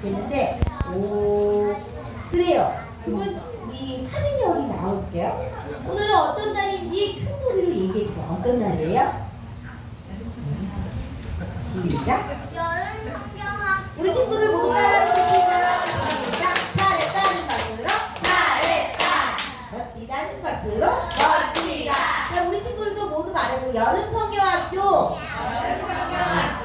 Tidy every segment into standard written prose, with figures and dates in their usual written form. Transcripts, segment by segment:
좋겠는데, 오, 그래요. 그러면 우리 하민이 어린이 나와볼게요. 오늘은 어떤 날인지 큰 소리로 얘기해 주세요. 어떤 날이에요? 시작. 여름 성경학 우리 친구들 모두 따라해주시면 시작. 잘했다는 박수로 잘했다. 멋지다는 박수로 멋지다. 자, 우리 친구들도 모두 말해줘. 여름 성경학교.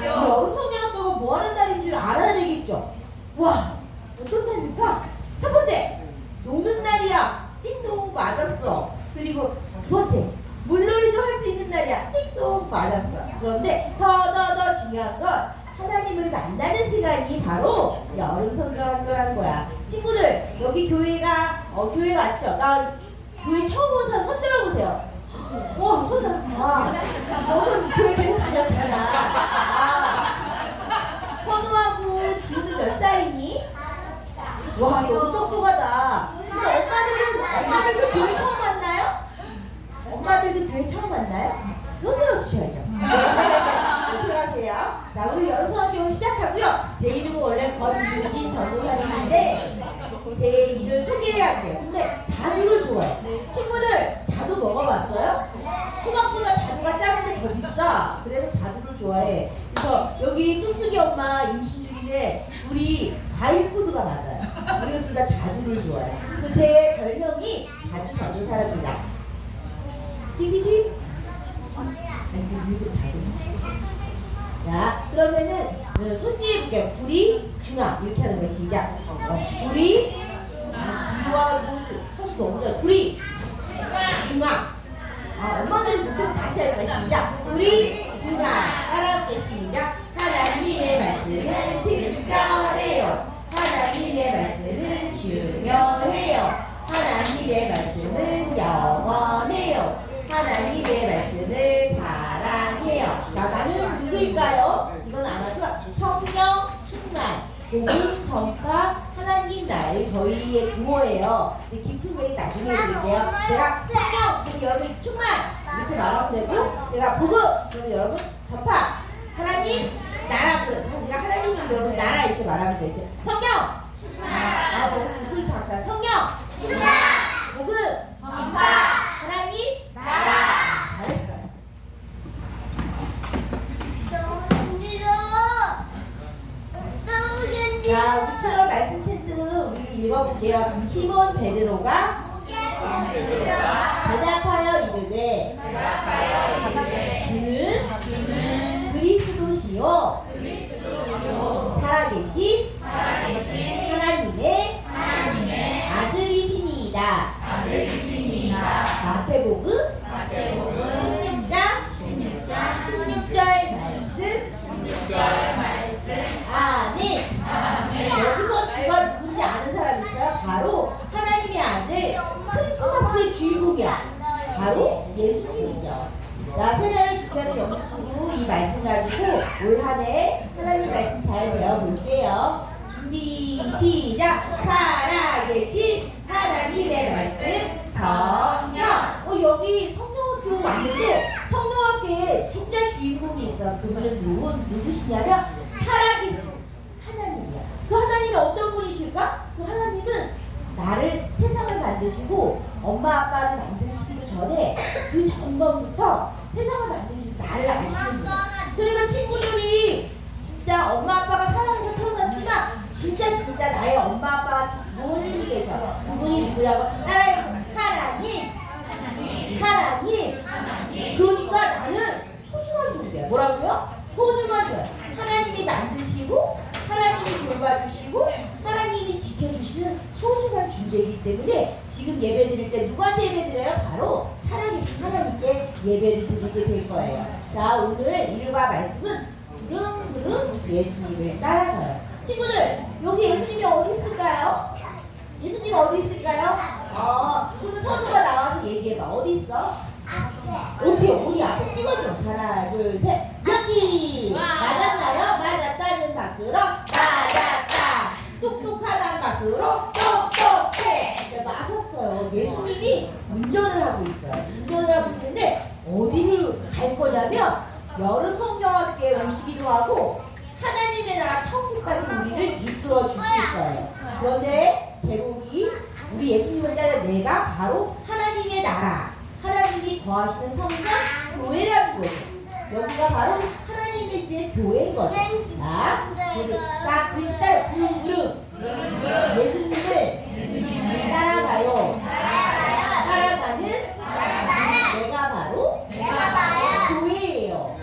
여름 성경학교가 뭐 하는 날인 줄 알아야 되겠죠? 와, 어떤 날일까? 첫 번째, 노는 날이야. 띵동 맞았어. 그리고 두 번째, 물놀이도 할 수 있는 날이야. 띵동 맞았어. 그런데 더 중요한 건 하나님을 만나는 시간이 바로 여름 성경학교라는 거야. 친구들, 여기 교회가 교회 맞죠? 나 교회 처음 온 사람 손 들어보세요. 와, 손 들어봐. 너는 교회 계속 다녔잖아. 선우하고 지우는 몇 살이니? 와, 너무 똑똑하다. 근데 엄마들도 교회 처음 만나요? 엄마들도 교회 처음 만나요? 손 들어주셔야죠. 들어가세요. 자, 우리 여름성학교 시작하고요. 제 이름은 원래 권주진 전도사님인데 제 일을 소개를 할게요. 근데 자두를 좋아해요. 친구들, 자두 먹어봤어요? 수박보다 자두가 작은데 더 비싸. 그래서 자두를 좋아해. 그래서 여기 뚝뚝이 엄마 임신 중인데 우리 과일푸드가 맞아요. 우리가 둘 다 자두를 좋아해. 그래서 제 별명이 자두 전도사랍니다. 삐삐삐. 자, 그러면은 손뒤에 볼게요. 구리, 중앙 이렇게 하는 거 시작. 구리, 지루하고 서수 너무 잘. 구리, 중앙. 엄마들은 보통 다시 할 거야. 시작. 구리, 중앙. 따라할게. 시작. 하나님의 말씀은 특별해요. 하나님의 말씀은 중요해요. 하나님의 말씀은 영원해요. 하나님의 말씀을 사랑해요. 자, 나는 누구일까요? 이건 알아서 성령 충만, 복음 전파, 하나님 나라의 저희의 구호예요. 깊은 거 나중에 드릴게요. 제가 성령, 그럼 여러분 충만 이렇게 말하면 되고, 제가 복음, 그럼 여러분 전파, 하나님 나라, 그럼 제가 하나님, 여러분 나라 이렇게 말하면 되죠. 성령 충만, 복음 술 작다. 성령 충만, 복음 전파, 하나님 나라. 잘했어요. 너무 힘들어. 너무 힘들어. 자, 우리처럼 말씀 챈트 우리 읽어볼게요. 시몬 베드로가 대답하여 이르되 주는 그리스도시요 살아계신 하나님의 아들이시니이다. 마태복음 16절 말씀. 아멘. 여기서 주가 누군지 아는 사람 있어요? 바로 하나님의 아들 크리스마스의 주인공이야. 바로 예수님이죠. 자, 새해를 준비하는 영주친구 이 말씀 가지고 올 한 해 하나님 말씀 잘 배워볼게요. 준비 시작. 살아계신 하나님의 말씀 성령. 여기 성령학교 왔는데 성령학교에 진짜 주인공이 있어. 그분은 누구시냐면 살아계신 하나님이야. 그 하나님이 어떤 분이실까? 그 하나님은 나를 세상을 만드시고 엄마 아빠를 만드시기도 전에 그 전번부터 세상을 만드시고 나를 아시는 분이야. 그러니까 친구들이 진짜 엄마 아빠가 사랑해서 태어났지만 진짜 나의 엄마 아빠가 부모님이 계셔. 그분이 누구냐고? 하나님. 그러니까 나는 소중한 존재야. 뭐라고요? 소중한 존재. 하나님이 만드시고 하나님이 돌봐주시고 하나님이 지켜주시는 소중한 존재이기 때문에 지금 예배 드릴 때 누구한테 예배 드려요? 바로 살아계신 하나님께 예배를 드리게 될 거예요. 자, 오늘 읽어봐 말씀은 부릉부릉 예수님을 따라가요. 친구들, 여기 예수님이 어디 있을까요? 예수님 어디 있을까요? 그러면 선우가 나와서 얘기해봐. 어디 있어? 어디 앞에 찍어줘. 하나, 둘, 셋. 여기! 맞았나요? 맞았다는 박수로 맞았다. 똑똑하다는 박수로 똑똑해. 네, 맞았어요. 예수님이 운전을 하고 있어요. 운전을 하고 있는데 어디를 갈 거냐면 여름 성경학교에 오시기도 하고 하나님의 나라 천국까지 우리를 이끌어 주실 거예요. 그런데 제목이 우리 예수님을 따라 내가 바로 하나님의 나라, 하나님이 거하시는 성전 교회라는 거예요. 여기가 바로 하나님의 집의 교회인 거죠. 자, 딱 글씨 따라 무릎 예수님을 따라가요. 따라가는 내가 바로 교회예요.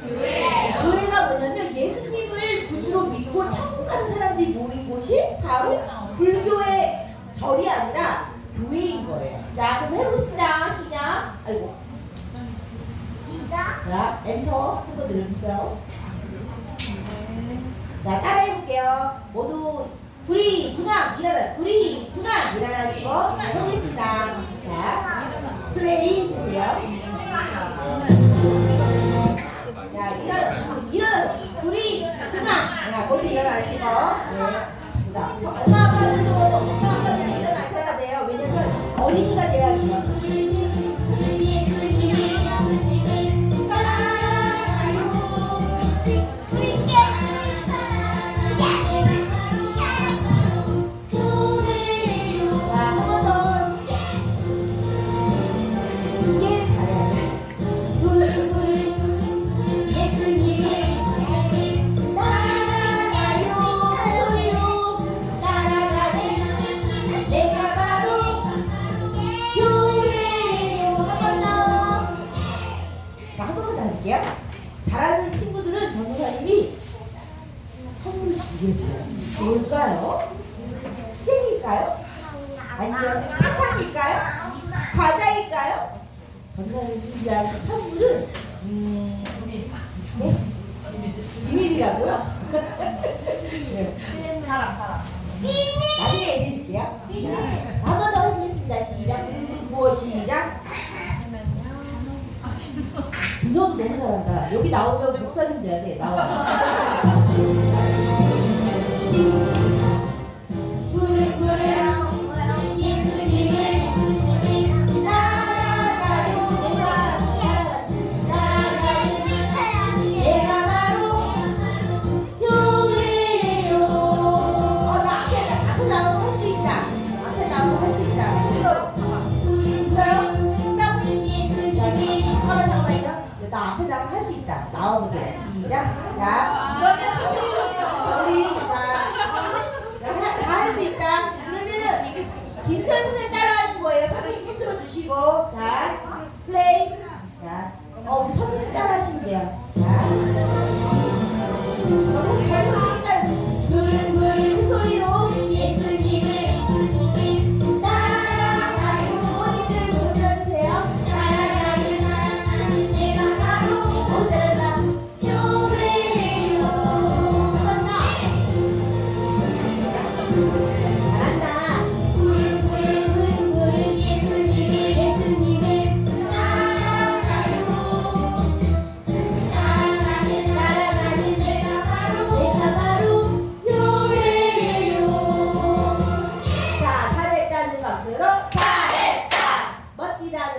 교회가 뭐냐면 예수님을 구주로 믿고 천국 가는 사람들이 모인 곳이 바로 불교의 절이 아니라 교회인 거예요. 자, 그럼 해보겠습니다. 시작. 아이고. 자, 엔터 한번 눌러주세요. 자, 따라해볼게요. 모두 구리 중앙 일어나. 구리 중앙 일어나시고 해보겠습니다. 자, 플레이 해주세요. 자, 일어나. 구리 중앙. 자, 모두 일어나시고. 네. 자, 엄마 아빠들도 일어나셔야 돼요. 왜냐면 어린이가 돼야 돼요. 잘하는 친구들은 전도사님이 선물을 주겠어요. 뭘까요? 잼일까요? 아니면 사탕일까요? 과자일까요? 전도사님이 준비한 선물은 네? 비밀이라고요? 네. 나중에 얘기해줄게요. 한 번 더 하겠습니다. 시작. 구호 시작. 분석도 너무 잘한다. 여기 나오면 목사님 돼야 돼. 나와. 나 앞에 나가 할 수 있다. 나와보세요. 시작. 자, 그러면 우리 다 할 수 있다. 그러면은 김선 선생 따라하는 거예요. 선생님 흔들어 주시고, 자, 플레이. 자, 우리 선생님 따라하시면 돼요. 자, 선생님 따라. 큰 소리로 예수님을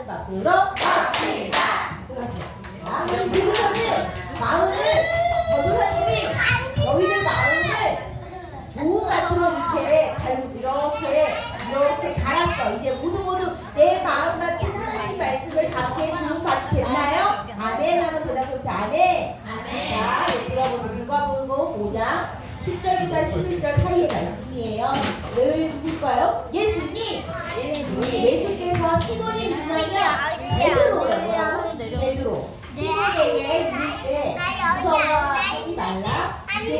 박수로 멋지다. 자, 그럼 지금은 마음을 전도사님이 너희들 마음을 좋은 마음으로 이렇게 갈았어. 이제 모두 내 마음 같은 하나님 말씀을 받게 주문 받이 됐나요? 아멘 하면 대답해보세요. 아멘. 자, 여러분 누가복음 5장 10절부터 11절 사이의 말씀이에요. 왜 누굴까요? 예수님. 예수께서 시몬이 누구냐? 베드로예요. 베드로. 시몬에게 이르시되 무서워하지 말라. 이제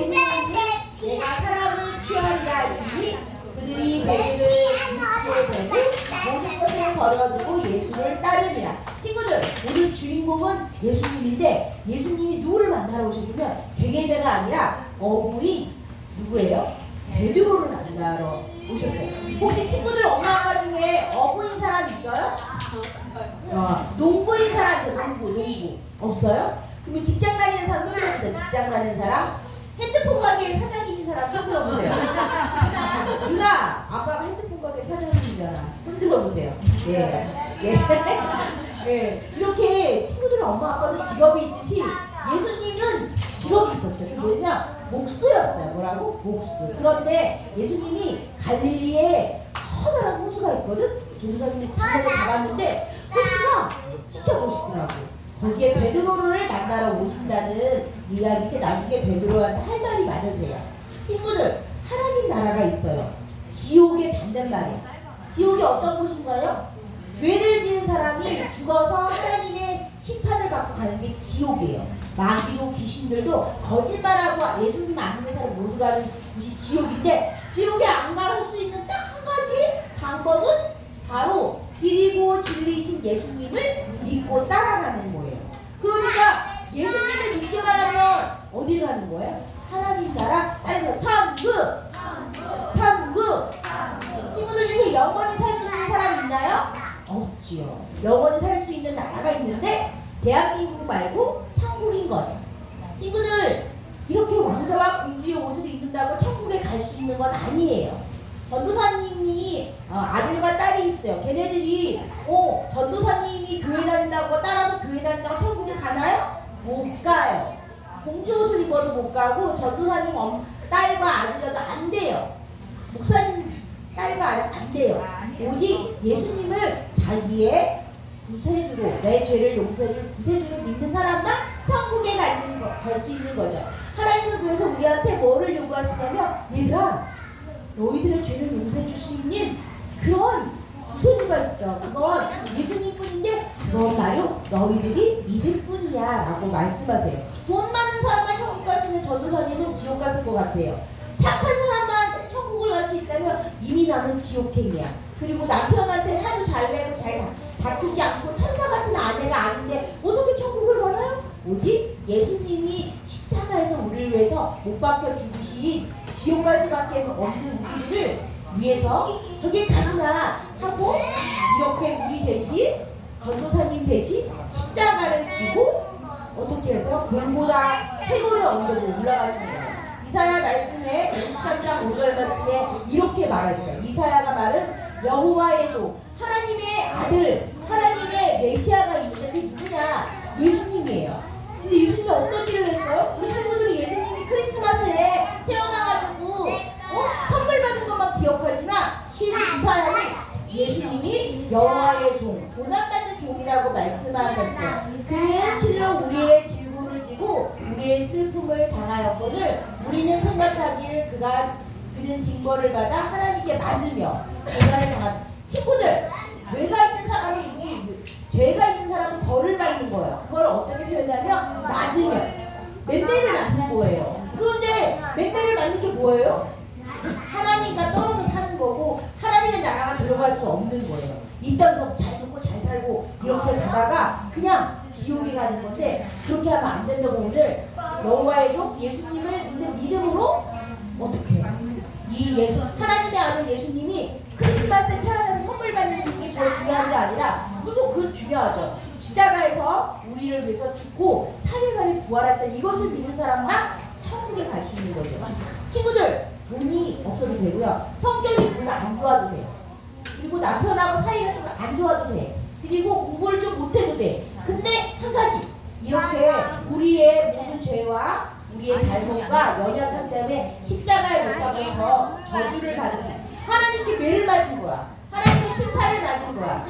내가 사람을 취하리라 하시니 그들이 배를 빚게 되고 모든 것을 버려두고 예수를 따르니라. 친구들, 오늘 주인공은 예수님인데 예수님이 누구를 만나러 오셔주면 베개다가 아니라 어부인 누구예요? 베드로를 만나러 오셨어요. 혹시 친구들 엄마 아빠 중에 어부인 사람 있어요? 농부인 사람 있어요? 농부 없어요? 그러면 직장 다니는 사람 흔들어보세요. 직장 다니는 사람, 핸드폰 가게 사장님인 사람 흔들어보세요. 누나, 아빠가 핸드폰 가게 사장님이잖아. 흔들어보세요. 예. 이렇게 친구들은 엄마 아빠도 직업이 있듯이 예수님은 직업이 있었어요. 있었어요. 그 뭐냐? 목수였어요. 뭐라고? 목수. 그런데 예수님이 갈릴리에 커다란 호수가 있거든? 조사님이 지금까지 가봤는데 호수가 진짜 멋있더라고. 거기에 베드로를 만나러 오신다는 이야기인데 나중에 베드로한테 할 말이 많으세요. 친구들, 하나님 나라가 있어요. 지옥의 반대말이에요. 지옥이 어떤 곳인가요? 죄를 지은 사람이 죽어서 하나님의 심판을 받고 가는 게 지옥이에요. 마귀도 귀신들도 거짓말하고 예수님 안 믿는 사람 모두 가는 곳이 지옥인데 지옥에 안 갈 수 있는 딱 한 가지 방법은 바로 길이고 진리이신 예수님을 믿고 따라가는 거예요. 그러니까 예수님을 믿기만 하면 어디를 가는 거예요? 하나님 나라, 아니 천국! 천국! 친구들 중에 영원히 살 수 있는 사람 있나요? 없지요. 영원히 살 수 있는 나라가 있는데 대한민국 말고 천국인 거죠. 친구들, 이렇게 왕자와 공주의 옷을 입는다고 천국에 갈 수 있는 건 아니에요. 전도사님이 아들과 딸이 있어요. 걔네들이 전도사님이 교회 다닌다고 따라서 교회 다닌다고 천국에 가나요? 못 가요. 공주 옷을 입어도 못 가고 전도사님 딸과 아들과도 안 돼요. 목사님 딸과 아들 안 돼요. 오직 예수님을 자기의 구세주로, 내 죄를 용서해줄 구세주를 믿는 사람만 천국에 갈 수 있는 거죠. 하나님은 그래서 우리한테 뭐를 요구하시냐면, 얘들아, 너희들의 죄를 용서해 줄 수 있는 그런 구세주가 있어. 그건 예수님뿐인데 그건 바로 너희들이 믿을 뿐이야 라고 말씀하세요. 돈 많은 사람만 천국 갔으면 전도사님은 지옥 갔을 것 같아요. 착한 사람만 천국을 갈 수 있다면 이미 나는 지옥행이야. 그리고 남편한테 화도 잘 내고 잘 다투지 않고 천사 같은 아내가 아닌데 어떻게 천국을 가나요? 오직 예수님이 십자가에서 우리를 위해서 못 박혀 죽으신 지옥 갈 수밖에 없는 우리를 위해서 저기 가시나 하고 이렇게 우리 대신 전도사님 대신 십자가를 지고 어떻게 해서 골고다 태고의 언덕으로 올라가시는 거예요. 이사야 말씀에 53장 5절 말씀에 이렇게 말했어요. 이사야가 말은 여호와의 종, 하나님의 아들, 하나님의 메시아가 있는데 그게 누구냐? 예수님이에요. 근데 예수님이 어떤 일을 했어요? 우리 친구들이 예수님이 크리스마스에 태어나가지고 선물 받은 것만 기억하지만 실은 이사야는 예수님이 여호와의 종, 고난받는 종이라고 말씀하셨어요. 그는 실로 우리의 질고를 지고 우리의 슬픔을 당하였거늘 우리는 생각하기를 그는 징벌을 받아 하나님께 맞으며 고난을 당한 친구들, 죄가 있는 사람은 벌을 받는 거예요. 그걸 어떻게 표현하면 맞으면 몇 대를 맞는 거예요. 그런데 몇 대를 맞는 게 뭐예요? 하나님과 떨어져 사는 거고 하나님의 나라가 들어갈 수 없는 거예요. 이 땅에서 잘 먹고 잘 살고 이렇게 가다가 그냥 지옥에 가는 건데 그렇게 하면 안 된다고 오늘 여호와의 종 예수님을 믿는 믿음으로 어떻게 해요? 하나님의 아들 예수님이 크리스마스에 태어나서 선물 받는 게 더 중요한 게 아니라 무조건 그건 중요하죠. 십자가에서 우리를 위해서 죽고 3일 만에 부활했던 이것을 믿는 사람만 천국에 갈 수 있는 거죠. 친구들, 돈이 없어도 되고요. 성격이 별로 안 좋아도 돼요. 그리고 남편하고 사이가 좀 안 좋아도 돼. 그리고 공부를 좀 못해도 돼. 근데 한 가지, 이렇게 우리의 모든 죄와 우리의 잘못과 연약함 때문에 십자가에 못 박혀서 저주를 받으신 하나님께 매를 맞은 거야. 하나님의 심판을 맞은 거야.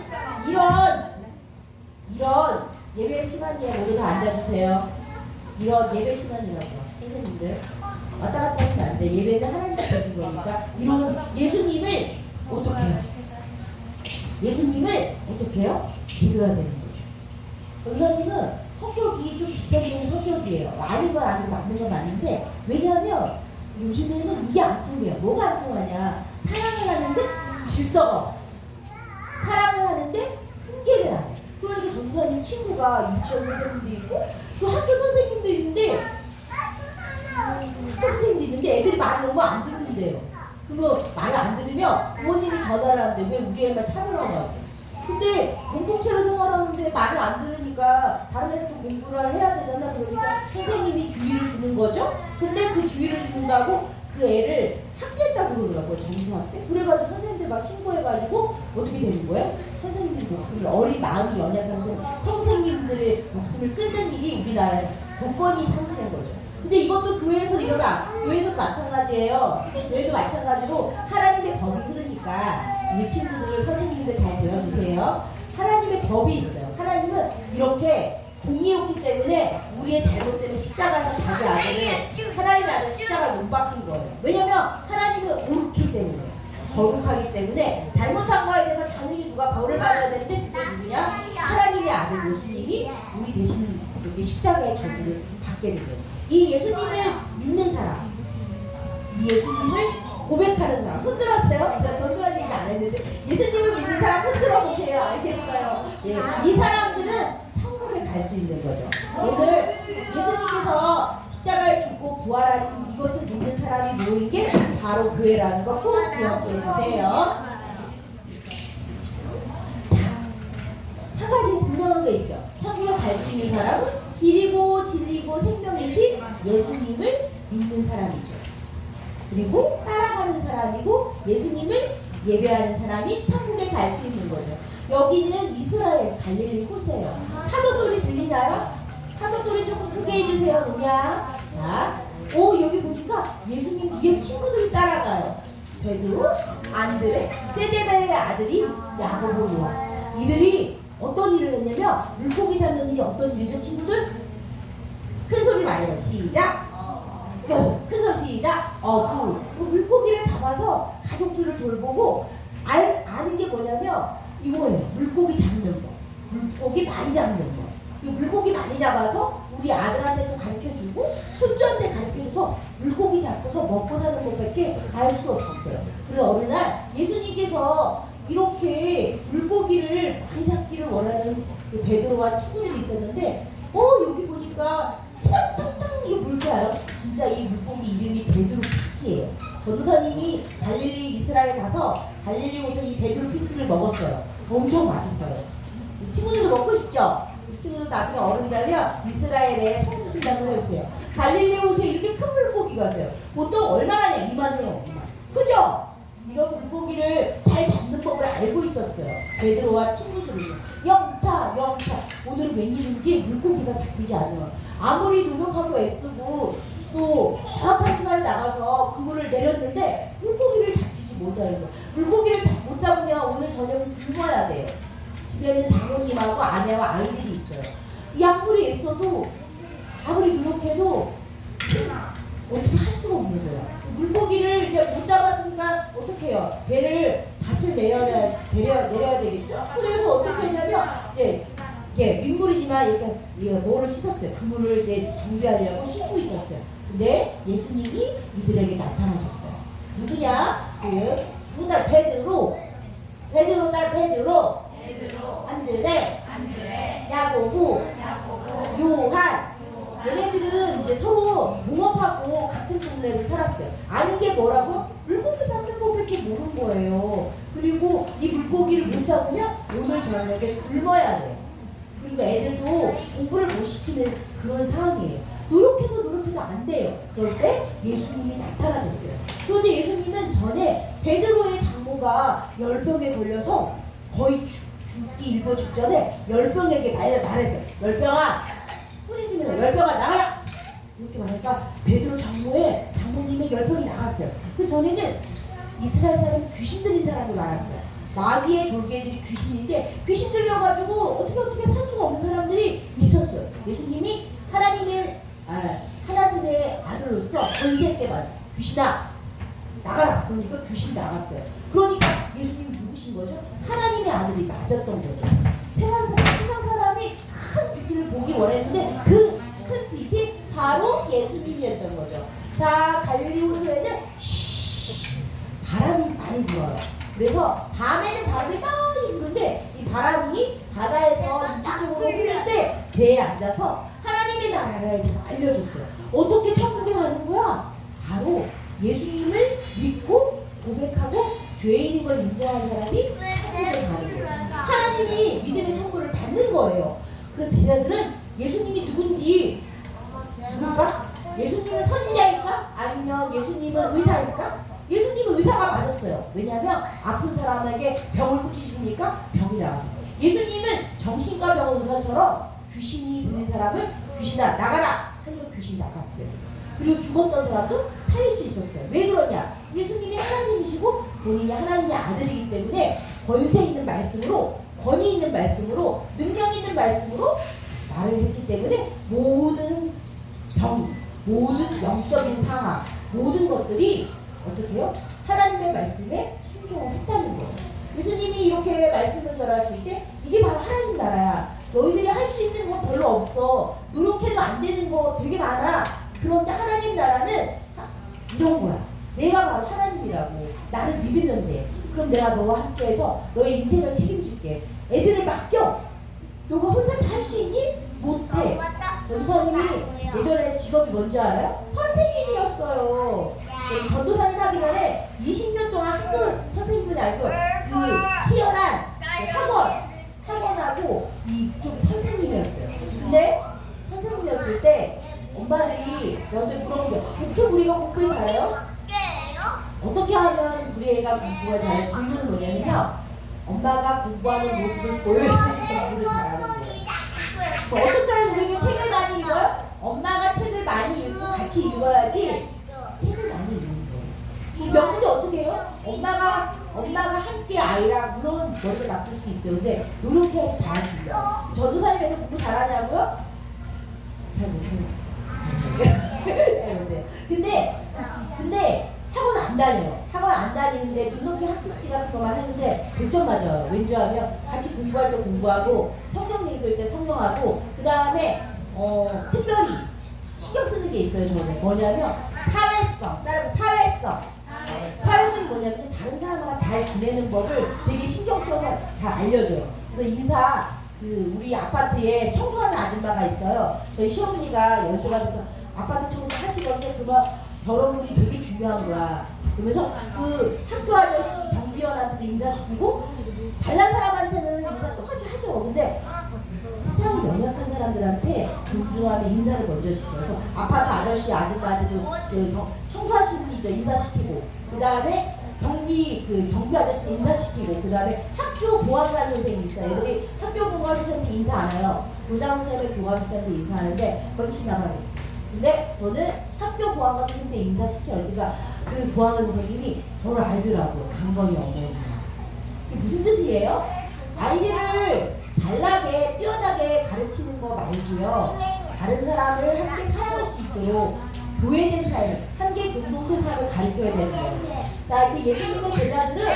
이런 예배 시간이에 모두 다 앉아주세요. 이런 예배 시간이라고 선생님들 왔다 갔다 하면 안 돼. 예배는 하나님께 드린 거니까 이런 예수님을 어떻게 해요? 예수님을 어떻게 해요? 믿어야 되는 거죠. 원사님은 성격이 좀 직선적인 성격이에요. 아닌 건 아니고 맞는 건 아닌데 왜냐하면 요즘에는 이게 안 통해요. 뭐가 안 통하냐? 사랑을 하는데 질서가 없어. 사랑을 하는데 훈계를 안 해. 그러니까 전도사님 친구가 유치원 선생님도 있고 또 학교 선생님도 있는데 학교 선생님도 있는데 애들이 말을 너무 안 듣는데요. 그러면 말을 안 들으면 부모님이 전화를 하는데 왜 우리 애 말 참으라고. 근데 공동체로 생활하는데 말을 안 들으니까 다른 애도 공부를 해야 되잖아. 그러니까 선생님이 주의를 주는 거죠. 근데 그 주의를 준다고 그 애를 학대했다고 그러더라고요. 정수학대. 그래가지고 선생님들 막 신고해가지고 어떻게 되는 거예요? 선생님들 목숨을, 어린 마음이 연약한 선생님들의 목숨을 끊는 일이 우리나라에 복권이 상징된 거죠. 근데 이것도 그 교회도 마찬가지예요. 교회도 마찬가지로 하나님의 법이 흐르니까 우리 친구들, 선생님들 잘 들어주세요. 하나님의 법이 있어요. 하나님은 이렇게 공의롭기 때문에 우리의 잘못 때문에 십자가에서 자기 아들을 하나님의 아들 십자가에 못 박힌 거예요. 왜냐면 하나님은 옳기 때문에 거룩하기 때문에 잘못한 거에 대해서 당연히 누가 벌을 받아야 되는데 그게 누구냐? 하나님의 아들 예수님이 우리 대신 이렇게 십자가의 저주를 받게 된 거예요. 이 예수님을 믿는 사람, 이 예수님을 고백하는 사람, 손 들었어요? 그러니까 손 들었는 얘기 안 했는데 예수님을 믿는 사람 손 들어보세요. 알겠어요? 예, 이 사람들은 천국에 갈 수 있는 거죠. 오늘 예수님께서 십자가에 죽고 부활하신 이것을 믿는 사람이 모인 게 바로 교회라는 거 꼭 기억해 주세요. 자, 한 가지 분명한 게 있죠. 천국에 갈 수 있는 사람은 길이고 진리고 생명이신 예수님을 믿는 사람이죠. 그리고 따라가는 사람이고 예수님을 예배하는 사람이 천국에 갈 수 있는 거죠. 여기는 이스라엘 갈릴리 호수예요. 파도 소리 들리나요? 파도 소리 조금 크게 해주세요. 그냥. 자, 여기 보니까 예수님 뒤에 친구들이 따라가요. 베드로, 안드레, 세데베의 아들이 야고보, 요한. 이들이 어떤 일을 했냐면 물고기 잡는 일이 어떤 일이죠, 친구들? 큰 소리 말해요. 시작. 큰 소리 시작. 그 물고기를 잡아서 가족들을 돌보고 아는 게 뭐냐면 이거예요. 물고기 잡는 거. 물고기 많이 잡는 거. 이 물고기 많이 잡아서 우리 아들한테도 가르쳐주고 손주한테 가르쳐줘서 물고기 잡고서 먹고 사는 것밖에 알 수 없었어요. 그리고 어느 날 예수님께서 이렇게 물고기를 많이 잡기를 원하는 그 베드로와 친구들이 있었는데 여기 보니까 탕탕탕 이게 뭘지 알아요? 진짜 이 물고기 이름이 베드로 피시예요. 전도사님이 갈릴리 이스라엘 가서 갈릴리 곳에서 이 베드로 피시를 먹었어요. 엄청 맛있어요. 이 친구들도 먹고 싶죠? 이 친구들 나중에 어른 되면 이스라엘에 성지순례를 해주세요. 갈릴리 곳에 이렇게 큰 물고기가 있어요. 보통 얼마나 냐 이만해요. 그죠? 이런 물고기를 잘 잡는 법을 알고 있었어요. 베드로와 친구들이 영차 오늘은 웬일인지 물고기가 잡히지 않아요. 아무리 노력하고 애쓰고 또 정확한 시간에 나가서 그물을 내렸는데 물고기를 잡히지 못하는 거예요. 물고기를 못 잡으면 오늘 저녁은 굶어야 돼요. 집에는 장모님하고 아내와 아이들이 있어요. 이 아무리 애써도 아무리 노력해도 어떻게 할 수가 없는 거예요. 물고기를 이제 못 잡았으니까 어떻게 해요? 배를 닻을 내려야 되겠죠? 그래서 어떻게 했냐면 이제 민물이지만 이렇게 뭐를 씻었어요. 그물을 이제 정비하려고 씻고 있었어요. 근데 예수님이 이들에게 나타나셨어요. 누구냐? 누구나 베드로 딸 베드로, 안드레, 야고보, 요한. 얘네들은 이제 서로 농업하고 같은 동네에서 살았어요. 아는 게 뭐라고? 물고기 잡는 것밖에 모르는 거예요. 그리고 이 물고기를 못 잡으면 오늘 저녁에 굶어야 돼요. 그리고 애들도 공부를 못 시키는 그런 상황이에요. 노력해도 안 돼요. 그럴 때 예수님이 나타나셨어요. 그런데 예수님은 전에 베드로의 장모가 열병에 걸려서 거의 죽기 일보 직전에 열병에게 말했어요. 열병아, 꾸짖으면서 열병아 나가라! 이렇게 말하니까 베드로 장모님의 열병이 나갔어요. 그 전에는 이스라엘 사람이 귀신 들린 사람이 많았어요. 마귀의 졸개들이 귀신인데 귀신 들려가지고 어떻게 살 수가 없는 사람들이 있었어요. 예수님이 하나님의 아들로서 권세 때만 귀신아 나가라. 그러니까 귀신 나갔어요. 그러니까 예수님이 누구신 거죠? 하나님의 아들이 맞았던 거죠. 세상 사람이 큰 빛을 보기 원했는데 그 큰 빛이 바로 예수님이었던 거죠. 자, 갈릴리 호수에는 바람이 많이 불어요. 그래서 밤에는 바람이 많이 부는데 이 바람이 바다에서 이쪽으로 흐를 때 배에 앉아서 하나님의 나라에 대해서 알려줬어요. 어떻게 천국에 가는 거야? 바로 예수님을 믿고 고백하고 죄인인 걸 인정하는 사람이 천국에 가는 거예요. 하나님이 믿음의 선물을 받는 거예요. 그래서 제자들은 예수님이 누군지 누굴까? 예수님은 선지자일까? 아니면 예수님은 의사일까? 예수님은 의사가 맞았어요. 왜냐하면 아픈 사람에게 병을 고치시니까 병이 나왔어요. 예수님은 정신과 병원 의사처럼 귀신이 들린 사람을 귀신아 나가라 하니까 귀신이 나갔어요. 그리고 죽었던 사람도 살릴 수 있었어요. 왜 그러냐? 예수님이 하나님이시고 본인이 하나님의 아들이기 때문에 권세 있는 말씀으로, 권위 있는 말씀으로, 능력 있는 말씀으로 말을 했기 때문에 모든 병, 모든 영적인 상황, 모든 것들이 어떻게 해요? 하나님의 말씀에 순종을 했다는 거예요. 예수님이 이렇게 말씀을 전하실 때 이게 바로 하나님 나라야. 너희들이 할 수 있는 건 별로 없어. 노력해도 안 되는 거 되게 많아. 그런데 하나님 나라는 이런 거야. 내가 바로 하나님이라고. 나를 믿으면 돼. 그럼 내가 너와 함께해서 너의 인생을 책임질게. 애들을 맡겨. 너가 혼자 다 할 수 있니? 못해. 전선님이 예전에 직업이 뭔지 알아요? 선생님이었어요. 전도사님 하기 전에 20년 동안 학교 선생님분이 아니고 그 치열한 학원하고 이쪽이 선생님이었어요. 근데 선생님이었을 때 엄마들이 저한테 물어본 게 어떻게 우리가 공부를 잘해요? 어떻게 하면 우리 애가 공부가 잘해요? 질문은 뭐냐면요. 엄마가 공부하는 모습을 보여줘서 공부를 잘하는 거예요. 뭐 어떻게 하면 우리가 책을 많이 읽어요? 엄마가 책을 많이 읽고 같이 읽어야지 책을 많이 읽는 거예요. 명분이 어떻게 해요? 엄마가 함께 아이랑 물론 머리가 나쁠 수 있어요. 근데 노력해야지 잘하시죠. 전도사님에서 공부 잘하냐고요? 잘 못해요. 근데 학원 안 다녀요. 학원 안 다니는데 눈높이 학습지 같은 거만 하는데 100점 맞아요. 왠지 하면 같이 공부할 때 공부하고 성경 읽을 때 성경하고 그 다음에 특별히 신경 쓰는 게 있어요. 저는 뭐냐면 사회성. 따라서 사회성이 뭐냐면 다른 사람과 잘 지내는 법을 되게 신경 써서 잘 알려줘요. 그래서 우리 아파트에 청소하는 아줌마가 있어요. 저희 시어머니가 연수가 돼서 아파트 청소 하시던데 그거 결혼물이 되게 중요한 거야. 그러면서 그 학교 아저씨 경비원한테도 인사시키고 잘난 사람한테는 인사 똑같이 하죠. 근데 세상이 연약한 사람들한테 존중하며 인사를 먼저 시켜서 아파트 아저씨 아줌마들도 청소하시는 분이죠. 인사시키고 그 다음에 경비 아저씨 인사시키고 그 다음에 학교 보안관 선생님이 있어요. 애들이 학교 보안관 선생님도 인사 안 해요. 교장 선생님, 교감 선생님도 인사하는데 벌칙 나가요. 근데 저는 학교 보안관 선생님한테 인사시켜요. 그러니까 그 보안관 선생님이 저를 알더라고요. 강건이 어머니가. 이게 무슨 뜻이에요? 아이들을 잘나게 뛰어나게 가르치는 거 말고요. 다른 사람을 함께 사랑할 수 있도록 교회된 삶, 함께 공동체 삶을 가르쳐야 되는 거예요. 자, 이렇게 예수님의 제자들은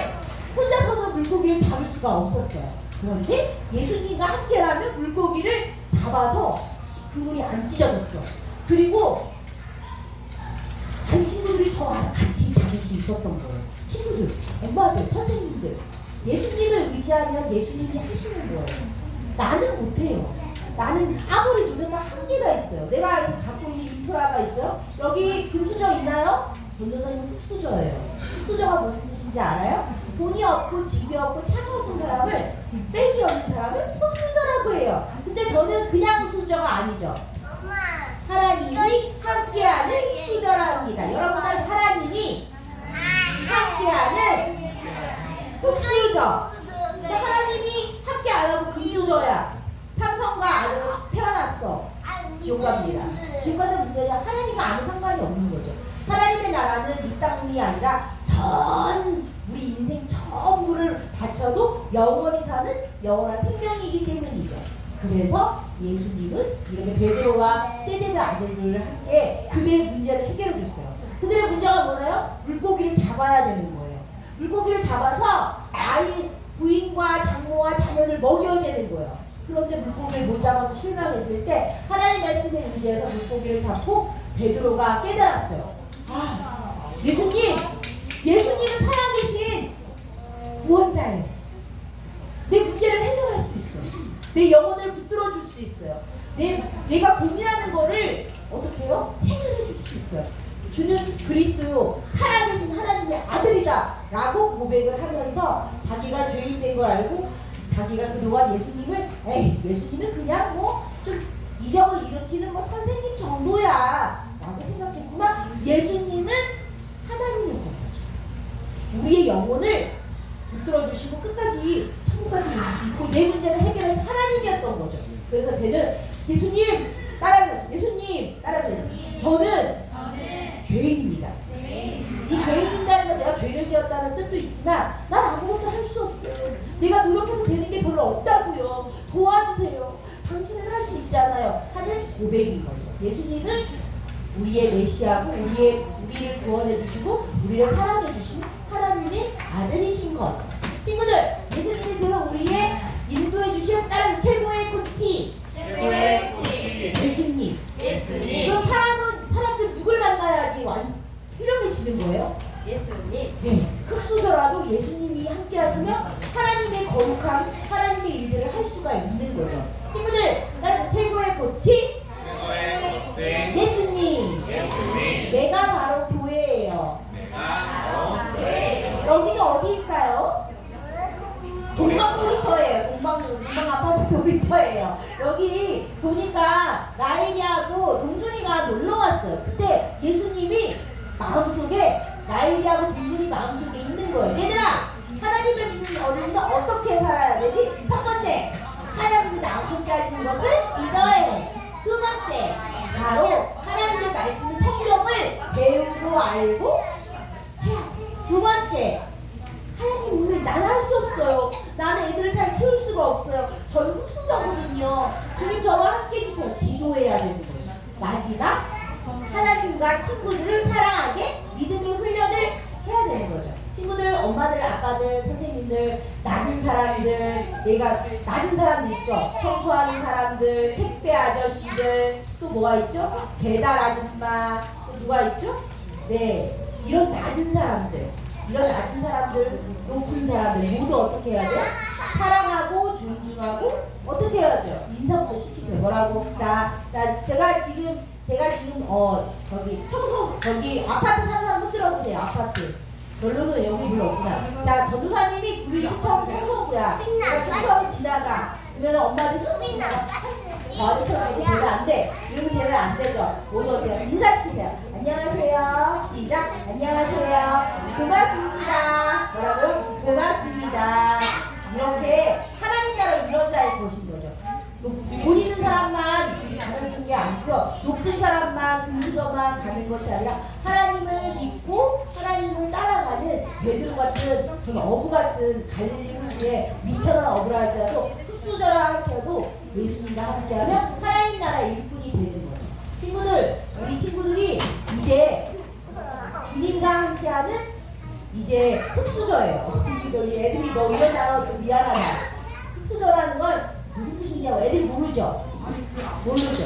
혼자서는 물고기를 잡을 수가 없었어요. 그런데 예수님과 함께라면 물고기를 잡아서 그물이 안 찢어졌어. 그리고 다른 친구들이 더 같이 잡을 수 있었던 거예요. 친구들, 엄마들, 선생님들. 예수님을 의지하면 예수님이 하시는 거예요. 나는 못해요. 나는 아무리 노력도 한계가 있어요. 내가 갖고 있는 인프라가 있어요. 여기 금수저 있나요? 전도사님 흙수저예요. 흙수저가 무슨 뜻인지 알아요? 돈이 없고 집이 없고 차가 없는 사람을, 빽이 없는 사람을 흙수저라고 해요. 근데 저는 그냥 흙수저가 아니죠. 하나님이 함께하는 수저랍니다. 여러분들 하나님이 함께하는 흙수저. 근데 하나님이 함께 안 하고 금수저야. 삼성과 아들로 태어났어. 지옥 갑니다. 지옥 가는 무슨 얘기야? 하나님과 아무 상관이 없는 거죠. 하나님의 나라는 이 땅이 아니라 우리 인생 전부를 바쳐도 영원히 사는 영원한 생명이기 때문이죠. 그래서 예수님은 이렇게 베드로와 세데의 아들들을 함께 그들의 문제를 해결해 줬어요. 그들의 문제가 뭐나요? 물고기를 잡아야 되는 거예요. 물고기를 잡아서 부인과 장모와 자녀를 먹여야 되는 거예요. 그런데 물고기를 못 잡아서 실망했을 때 하나님 말씀에 의지해서 물고기를 잡고 베드로가 깨달았어요. 예수님은 살아계신 구원자예요. 내 문제를 해결할 수 있어요. 내 영혼을 붙들어 줄 수 있어요. 내가 고민하는 거를 어떻게 해요? 해결해 줄 수 있어요. 주는 그리스도요, 살아계신 하나님의 아들이다 라고 고백을 하면서 자기가 죄인된 걸 알고 자기가 그동안 예수님은 그냥 좀 이적을 일으키는 선생님 정도야 라고 생각했지만 예수님은 하나님이었던 거죠. 우리의 영혼을 붙들어 주시고 끝까지 천국까지 있고 내 문제를 해결한 하나님이었던 거죠. 그래서 걔는 예수님 따라하죠. 예수님 따라하죠. 저는 죄인입니다. 이 죄인이라는 건 내가 죄를 지었다는 뜻도 있지만 난 아무것도 할 수 없어요. 내가 노력해서 되는 게 별로 없다고요. 도와주세요. 당신은 할 수 있잖아요. 하는 고백인 거죠. 예수님은 우리의 메시아고 우리를 구원해 주시고 우리를 사랑해 주신 하나님의 아들이신 거죠. 친구들, 예수님이 그럼 우리의 인도해 주신 다른 최고의 코치. 예수님. 그럼 사람들 누굴 만나야지 훌륭해지는 거예요? 예수님. 네. 흙수저라도 예수님이 함께 하시면 하나님의 거룩한 하나님의 일들을 할 수가 있는 거죠. 친구들, 난 최고의 코치 예수님. 내가 바로 교회예요. 여기는 어디일까요? 동방놀이터예요. 동방 아파트 놀이터예요. 여기 보니까 나일이하고 동준이가 놀러 왔어요. 그때 예수님이 마음속에 나일이하고 동준이 마음속에 있는 거예요. 얘들아, 하나님을 믿는 어린이는 어떻게 살아야 되지? 첫 번째, 하나님이 나와 함께 하시는 것을 믿어야 해. 두 번째, 바로 하나님의 말씀 성경을 배우고 알고 해야 돼. 두 번째, 하나님 왜 나는 할 수 없어요. 나는 애들을 잘 키울 수가 없어요. 저는 흙수저거든요. 주님 저와 함께 해주세요. 기도해야 되는 거죠. 마지막, 하나님과 친구들을 사랑하게 믿음의 훈련을 해야 되는 거죠. 친구들, 엄마들, 아빠들, 선생님들, 낮은 사람들, 내가 낮은 사람들 있죠. 청소하는 사람들, 택배 아저씨들, 또 뭐가 있죠? 배달 아줌마, 또 누가 있죠? 네, 이런 낮은 사람들, 높은 사람들 모두 어떻게 해야 돼요? 사랑하고 존중하고 어떻게 해야죠? 인사부터 시키세요. 뭐라고? 자, 제가 지금 저기 아파트 사는 사람 손 들어보세요. 아파트. 별로는 여기 별로 없구나. 자, 전도사님이 우리 시청 청소부야. 내가 청소하고 지나가. 그러면 엄마들이 지나가. 아저씨가 이렇게 되면 안 돼. 이렇게 되면 안 되죠. 모두 어때요? 인사시키세요. 안녕하세요. 시작. 안녕하세요. 고맙습니다. 뭐라고요? 고맙습니다. 이렇게 하나님 나라 이런 자에 보신 거죠. 돈 있는 사람만 가는 게 아니고 높은 사람만 금수저만 가는 것이 아니라 하나님을 믿고 하나님을 따라가는 베드로 같은 어부 같은 갈릴리의 미천한 어부라 할지라도 흙수저라 할지라도 예수님과 함께하면 하나님 나라의 일꾼이 되는 거죠. 친구들, 우리 친구들이 이제 주님과 함께하는 이제 흙수저예요. 애들이 너 이런 나라 좀 미안하다. 흙수저라는 건 무슨 뜻인지 애들이 모르죠?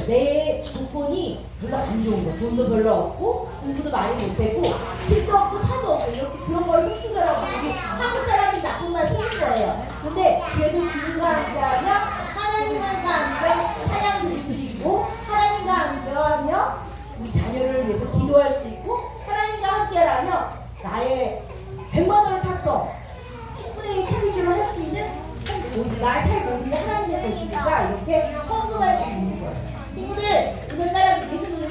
내 조건이 별로 안 좋은 거. 돈도 별로 없고 공부도 많이 못했고 집도 없고 차도 없고 이렇게 그런 걸 흙수저라고 우리 한국 사람이 나쁜 말 쓰는 거예요. 근데 그래도 주님과 함께하며 하나님과 함께 찬양도 있으시고 하나님과 함께하며 우리 자녀를 위해서 기도할 수 있고 하나님과 함께하며 나의 100만 원을 탔어 10분의 1, 12주를 할 수 있는 나잘 모르는 하나님의 것이니까 이렇게 헌금할 수 있는 거예요. 친구들, 오늘따라 예수님은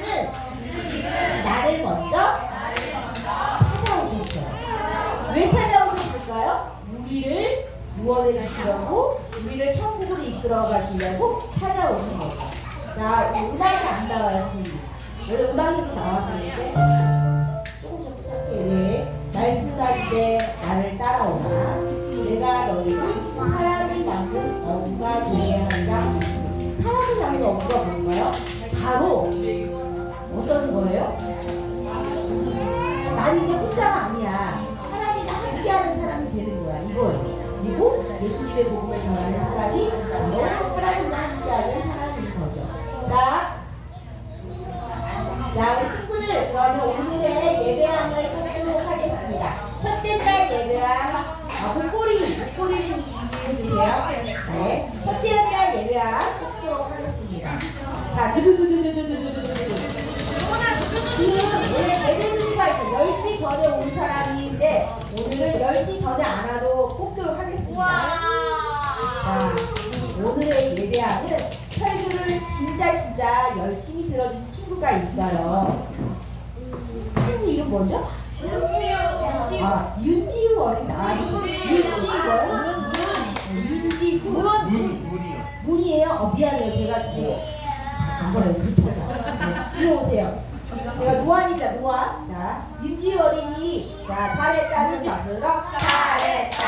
나를 먼저 찾아오셨어요. 왜 찾아오셨을까요? 우리를 구원해 주시려고, 우리를 천국으로 이끌어 가시려고 찾아오신 거죠. 자, 음악이 안 나와요, 선생님. 원래 음악에서 나왔었는데 조금 짧게 말씀하시되 나를 따라오라. 내가 너희를 사람을 낳는 어부가 되게 하리라. 사람을 낳는 어부가 뭔가요? 바로 어떤 거예요? 난 이제 혼자가 아니야. 하나님과 함께하는 사람이 되는 거야. 이거예요. 그리고 예수님의 복음을 전하는 사람이 바로 하나님과 함께하는 사람인 거죠. 자, 우리 친구들, 그러면 오늘의 예배함을 뽑도록 하겠습니다. 첫째 날 예배함, 목걸이 좀 준비해주세요. 네, 첫째 날 예배함 뽑도록 하겠습니다. 자, 두두두두두두두두두두. 지금 오늘 예배드리가 있어요. 10시 전에 온 사람인데 오늘은 10시 전에 안 와도 뽑도록 하겠습니다. 자, 오늘의 예배함은 설교를 진짜 열심히 들어준 친구가 있어요. 친구 이름 뭐죠? 윤지우 어린이. 문이에요? 미안해요. 제가 지금 안 걸어요. 괜찮아요. 이리 오세요. 제가 노안이자 노안. 자, 윤지 어린이. 자, 잘했다는 박수로 잘했다.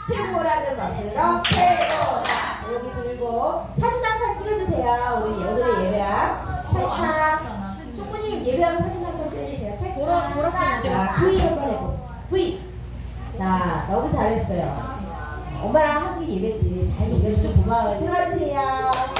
최고라는 박수로 최고다. 여기 들고 사진 한 칸 찍어주세요. 우리 오늘의 예배랑 찰칵. 총무님 예배하고 사진 한 칸 찍어주세요. 찰칵. 자, V 한번 해보. V. 자, 너무 잘했어요. 엄마랑 함께 예배 잘 먹여주셔서 고마워요. 들어가주세요.